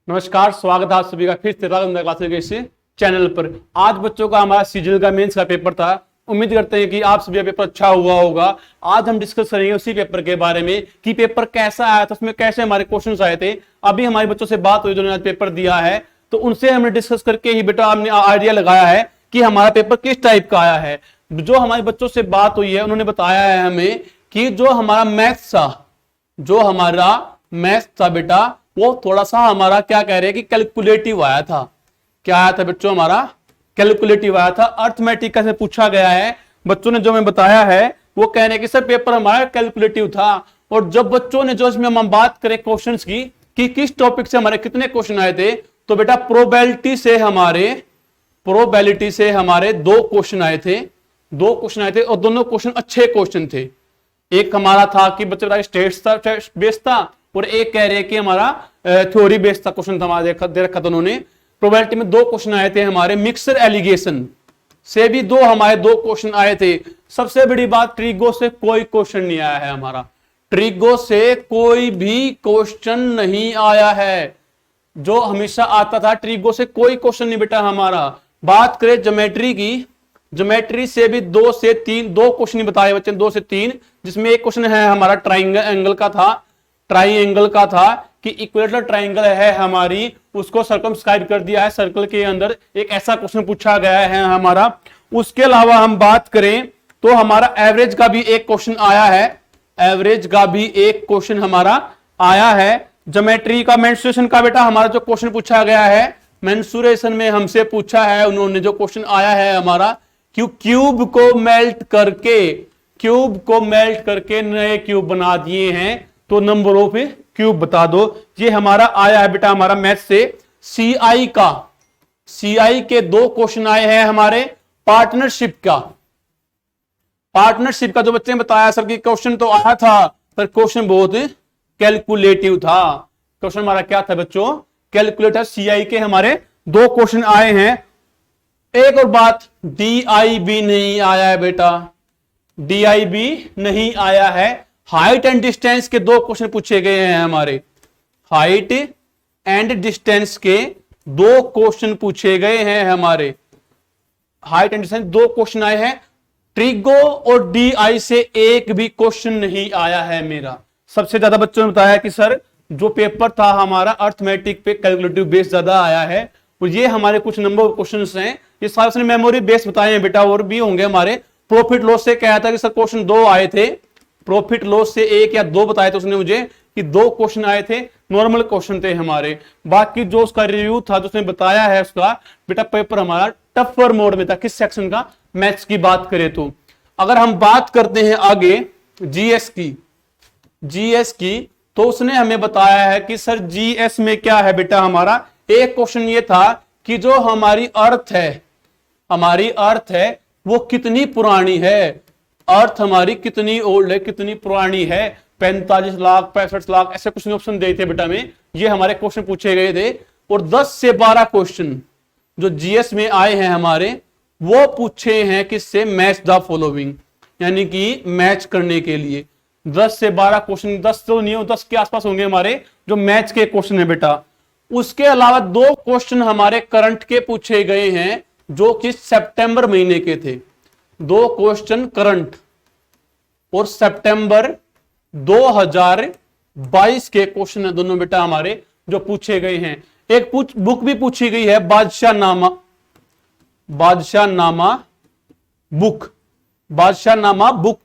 नमस्कार, स्वागत है आप सभी का फिर से क्लासेस के इस चैनल पर। आज बच्चों का हमारा सीजनल का मेंस का पेपर था। उम्मीद करते हैं कि आप सभी का पेपर अच्छा हुआ होगा। आज हम डिस्कस करेंगे उसी पेपर के बारे में कि पेपर कैसा आया था, उसमें कैसे हमारे क्वेश्चंस आए थे। अभी हमारे बच्चों से बात हुई जिन्होंने आज पेपर दिया है, तो उनसे हमने डिस्कस करके ही बेटा हमने आइडिया लगाया है कि हमारा पेपर किस टाइप का आया है। जो हमारे बच्चों से बात हुई है उन्होंने बताया है हमें कि जो हमारा मैथ्स था बेटा, वो थोड़ा सा हमारा क्या कह रहे हैं कि कैलकुलेटिव आया था। क्या आया था बच्चों? हमारा कैलकुलेटिव आया था। अर्थमेटिक का से पूछा गया है। बच्चों ने जो हमें बताया है वो कह रहे हैं कि सर पेपर हमारा कैलकुलेटिव था। और जब बच्चों ने जो इसमें हम बात करें क्वेश्चंस की कि किस टॉपिक से हमारे कितने क्वेश्चन आए थे, तो बेटा प्रोबेबिलिटी से हमारे दो क्वेश्चन आए थे और दोनों क्वेश्चन अच्छे क्वेश्चन थे। एक हमारा था कि बच्चे स्टेट्स बेस्ड था और एक कह रहे कि हमारा थ्योरी बेस्ड था क्वेश्चन था हमारा दे रखा था उन्होंने। प्रोबेबिलिटी में दो क्वेश्चन आए थे हमारे। मिक्सर एलिगेशन से भी दो क्वेश्चन आए थे। सबसे बड़ी बात, ट्रिगो से कोई क्वेश्चन नहीं आया है हमारा। ट्रिगो से कोई भी क्वेश्चन नहीं आया है। जो हमेशा आता था ट्रिगो से कोई क्वेश्चन नहीं बेटा हमारा। बात करें ज्योमेट्री की, ज्योमेट्री से भी दो क्वेश्चन बताए बच्चे, 2 से 3, जिसमें एक क्वेश्चन है हमारा ट्राइंगल का था कि इक्विलेटरल ट्राइंगल है हमारी, उसको सर्कमस्क्राइब कर दिया है सर्कल के अंदर। एक ऐसा क्वेश्चन पूछा गया है हमारा। उसके अलावा हम बात करें तो हमारा एवरेज का भी एक क्वेश्चन आया है। ज्योमेट्री का मेंसुरेशन का बेटा हमारा जो क्वेश्चन पूछा गया है, मेंसुरेशन में हमसे पूछा है उन्होंने जो क्वेश्चन आया है हमारा, क्यूब को मेल्ट करके नए क्यूब बना दिए हैं, तो नंबर ऑफ क्यूब बता दो। ये हमारा आया है बेटा हमारा मैथ से। सीआई के दो क्वेश्चन आए हैं हमारे। पार्टनरशिप का जो बच्चे ने बताया सर कि क्वेश्चन तो आया था पर क्वेश्चन बहुत कैलकुलेटिव था। क्वेश्चन हमारा क्या था बच्चों? कैलकुलेटिव। सीआई के हमारे दो क्वेश्चन आए हैं। एक और बात, डीआईबी नहीं आया है बेटा, डीआईबी नहीं आया है। हाइट एंड डिस्टेंस के दो क्वेश्चन पूछे गए हैं हमारे। हाइट एंड डिस्टेंस के दो क्वेश्चन पूछे गए हैं हमारे। हाइट एंड डिस्टेंस दो क्वेश्चन आए हैं। ट्रिगो और डीआई से एक भी क्वेश्चन नहीं आया है मेरा। सबसे ज्यादा बच्चों ने बताया कि सर जो पेपर था हमारा अर्थमेटिक पे कैलकुलेटिव बेस ज्यादा आया है। तो ये हमारे कुछ नंबर ऑफ क्वेश्चंस हैं। ये सारे मेमोरी बेस बताए हैं बेटा, और भी होंगे हमारे। प्रॉफिट लॉस से क्या था कि सर क्वेश्चन 2 आए थे। प्रॉफिट लॉस से 1 या 2 बताए थे उसने मुझे कि 2 क्वेश्चन आए थे, नॉर्मल क्वेश्चन थे हमारे। बाकी जो उसका रिव्यू था जो उसने बताया है उसका बेटा पेपर हमारा टफर मोड में था। किस सेक्शन का? मैथ्स की बात करें तो। अगर हम बात करते हैं आगे जीएस की, तो उसने हमें बताया है कि सर जीएस में क्या है बेटा हमारा। एक क्वेश्चन ये था कि जो हमारी अर्थ है वो कितनी पुरानी है। अर्थ हमारी कितनी ओल्ड है, कितनी पुरानी है। 45 लाख, 65 लाख, ऐसे कुछ ऑप्शन दिए थे बेटा में। ये हमारे क्वेश्चन पूछे गए थे। और 10 से 12 क्वेश्चन जो जीएस में आए हैं हमारे, वो पूछे हैं किससे? मैच द फॉलोइंग, यानी कि मैच करने के लिए। 10 से 12 क्वेश्चन, 10 तो नहीं हो, 10 के आसपास होंगे हमारे जो मैच के क्वेश्चन है बेटा। उसके अलावा 2 क्वेश्चन हमारे करंट के पूछे गए हैं जो कि सितंबर महीने के थे। 2 क्वेश्चन करंट और सितंबर 2022 के क्वेश्चन है दोनों बेटा हमारे जो पूछे गए हैं। एक बुक भी पूछी गई है, बादशाहनामा बुक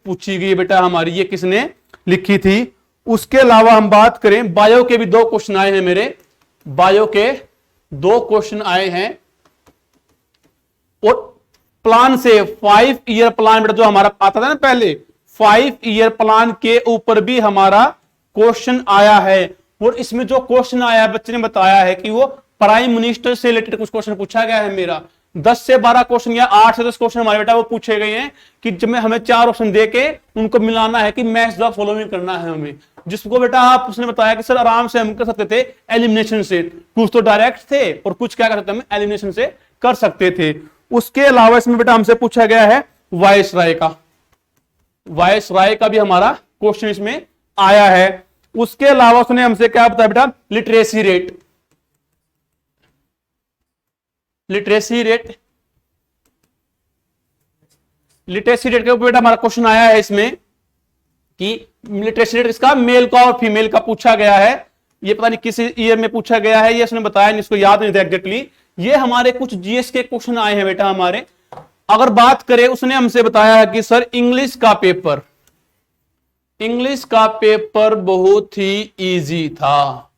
पूछी गई है बेटा हमारी। ये किसने लिखी थी? उसके अलावा हम बात करें बायो के भी 2 क्वेश्चन आए हैं मेरे। बायो के 2 क्वेश्चन आए हैं। और प्लान से 5 ईयर प्लान बेटा जो हमारा आता था ना पहले, 5 ईयर प्लान के ऊपर भी हमारा क्वेश्चन आया है। और इसमें जो क्वेश्चन आया है बच्चे ने बताया है कि वो प्राइम मिनिस्टर से रिलेटेड कुछ क्वेश्चन पूछा गया है मेरा। 10 से 12 क्वेश्चन या 8 से 10 क्वेश्चन हमारे बेटा वो पूछे गए हैं कि जब में हमें 4 ऑप्शन देके उनको मिलाना है कि मैच द फॉलोइंग करना है हमें। जिसको बेटा आप उसने बताया कि सर आराम से हम कर सकते थे एलिमिनेशन से। कुछ तो डायरेक्ट थे और कुछ क्या कर सकते हम एलिमिनेशन से कर सकते थे। उसके अलावा इसमें बेटा हमसे पूछा गया है वायसराय का भी हमारा क्वेश्चन इसमें आया है। उसके अलावा उसने हमसे क्या बताया बेटा? Literacy rate. Literacy rate, literacy rate के ऊपर बेटा हमारा क्वेश्चन आया है इसमें कि लिटरेसी रेट इसका मेल का और फीमेल का पूछा गया है। ये पता नहीं किस ईयर में पूछा गया है, ये उसने बताया नहीं, इसको याद नहीं था एग्जैक्टली। ये हमारे कुछ जीएस के क्वेश्चन आए हैं बेटा हमारे। अगर बात करें, उसने हमसे बताया है कि सर इंग्लिश का पेपर, इंग्लिश का पेपर बहुत ही इजी था,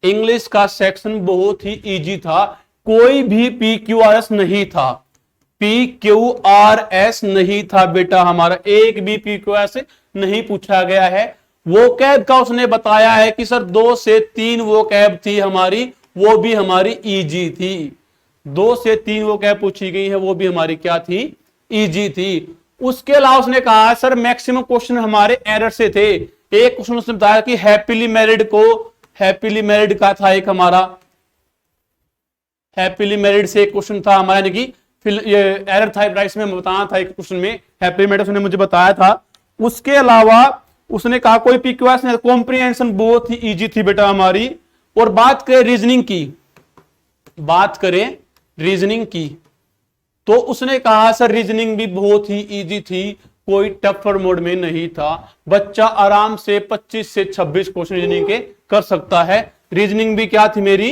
इंग्लिश का सेक्शन बहुत ही इजी था, कोई भी PQRS नहीं था, PQRS नहीं था बेटा हमारा, एक भी PQRS नहीं पूछा गया है। वो कैब का उसने बताया है कि सर 2 से 3 वो कैब थी हमारी, वो भी हमारी इजी थी, 2 से 3 वो कैब पूछी गई है, वो भी हमारी क्या थी, इजी थी। उसके अलावा उसने कहा सर मैक्सिमम क्वेश्चन हमारे एरर से थे। एक क्वेश्चन उसने बताया कि हैप्पीली मैरिड को, हैप्पीली मैरिड का था एक हमारा, हैप्पीली मैरिड से एक क्वेश्चन था हमारा, यानी कि ये एरर था प्राइस में बताना था एक क्वेश्चन में, हैप्पीली मैरिड उसने मुझे बताया था। उसके अलावा उसने कहा कोई PQRS नहीं, कॉम्प्रिहेंशन बहुत ही इजी थी बेटा हमारी। और बात करें रीजनिंग की, बात करें रीजनिंग की, तो उसने कहा सर रीजनिंग भी बहुत ही इजी थी, कोई टफर मोड में नहीं था, बच्चा आराम से 25 से 26 क्वेश्चन रीजनिंग के कर सकता है। रीजनिंग भी क्या थी मेरी,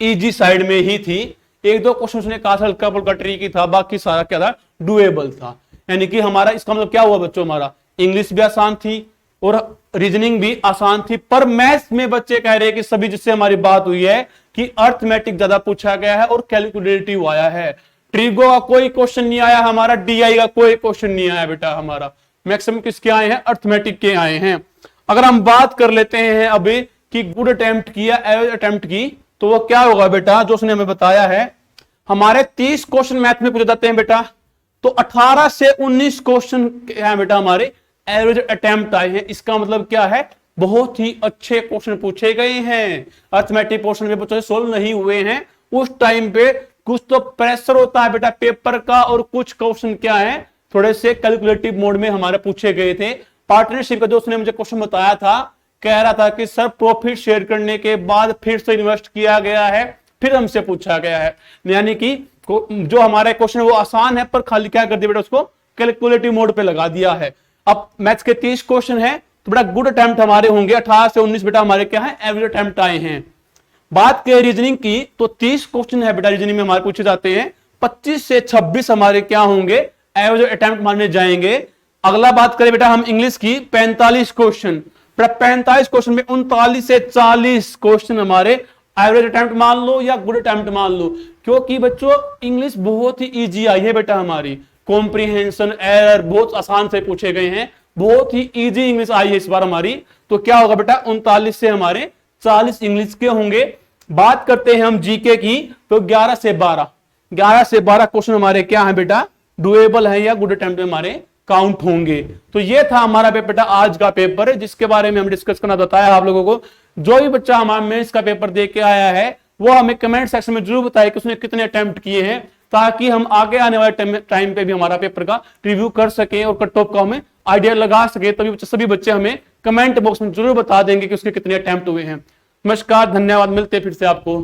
इजी साइड में ही थी। एक दो क्वेश्चन उसने कहा हल्का फुल्का ट्रिकी था, बाकी सारा क्या था, डुएबल था। यानी कि हमारा इसका मतलब क्या हुआ बच्चों, हमारा इंग्लिश भी आसान थी और रीजनिंग भी आसान थी। पर मैथ्स में बच्चे कह रहे हैं कि सभी, जिससे हमारी बात हुई है कि अर्थमेटिक ज्यादा पूछा गया है और कैलकुलेटिव आया है। ट्रिगो का कोई क्वेश्चन नहीं आया हमारा, DI का कोई क्वेश्चन नहीं आया बेटा हमारा, मैक्सिमम किसके आए हैं, अर्थमेटिक के आए हैं। अगर हम बात कर लेते हैं अभी कि गुड अटेम्प्ट की या एवरेज अटेम्प्ट की, तो वो क्या होगा बेटा, जो उसने हमें बताया है हमारे 30 क्वेश्चन मैथ में पूछे जाते हैं बेटा, तो 18 से 19 क्वेश्चन हैं बेटा हमारे एवरेज अटेम्प्ट आए हैं। इसका मतलब क्या है, बहुत ही अच्छे क्वेश्चन पूछे गए हैं, अर्थमेटिक पोर्शन में बच्चों से सोल्व नहीं हुए हैं। उस टाइम पे कुछ तो प्रेशर होता है बेटा पेपर का, और कुछ क्वेश्चन क्या है, थोड़े से कैलकुलेटिव मोड में हमारे पूछे गए थे। पार्टनरशिप का जो उसने मुझे क्वेश्चन बताया था, कह रहा था कि सर प्रॉफिट शेयर करने के बाद फिर से इन्वेस्ट किया गया है, फिर हमसे पूछा गया है। यानी कि जो हमारा क्वेश्चन वो आसान है, पर खाली क्या कर दिया बेटा, उसको कैलकुलेटिव मोड पे लगा दिया है। अब मैथ्स के 30 क्वेश्चन है, तो बेटा गुड अटेम्प्ट हमारे होंगे 18 से 19 बेटा हमारे क्या है, एवरेज अटेम्प्ट आए हैं। बात करें रीजनिंग की, तो 30 क्वेश्चन है बेटा रीजनिंग में हमारे पूछे जाते हैं, 25 से 26 हमारे क्या होंगे, एवरेज अटेम्प्ट माने जाएंगे। अगला बात करें बेटा हम इंग्लिश की, 45 क्वेश्चन, 45 क्वेश्चन में 39 से 40 क्वेश्चन हमारे एवरेज अटेम्प्ट मान लो या गुड अटेम्प्ट मान लो, क्योंकि बच्चों इंग्लिश बहुत ही इजी आई है बेटा हमारी, कॉम्प्रिहेंशन एरर बहुत आसान से पूछे गए हैं, बहुत ही इजी इंग्लिश आई है इस बार हमारी। तो क्या होगा बेटा, 39 से हमारे 40 इंग्लिश के होंगे। बात करते हैं हम जीके की, तो 11 से 12 क्वेश्चन हमारे क्या है बेटा, डुएबल है या गुड अटेम्प्ट में हमारे काउंट होंगे। तो ये था हमारा बेटा आज का पेपर, जिसके बारे में हम डिस्कस करना बताया आप लोगों को। जो भी बच्चा हमारा मेंस का पेपर दे के आया है, वो हमें कमेंट सेक्शन में जरूर बताए कि उसने कितने अटेम्प्ट किए हैं, ताकि हम आगे आने वाले टाइम पे भी हमारा पेपर का रिव्यू कर सकें और कट ऑफ का हमें आइडिया लगा सके। तभी सभी बच्चे हमें कमेंट बॉक्स में जरूर बता देंगे कि उसके कितने अटेम्प्ट हुए हैं। नमस्कार, धन्यवाद, मिलते हैं फिर से आपको।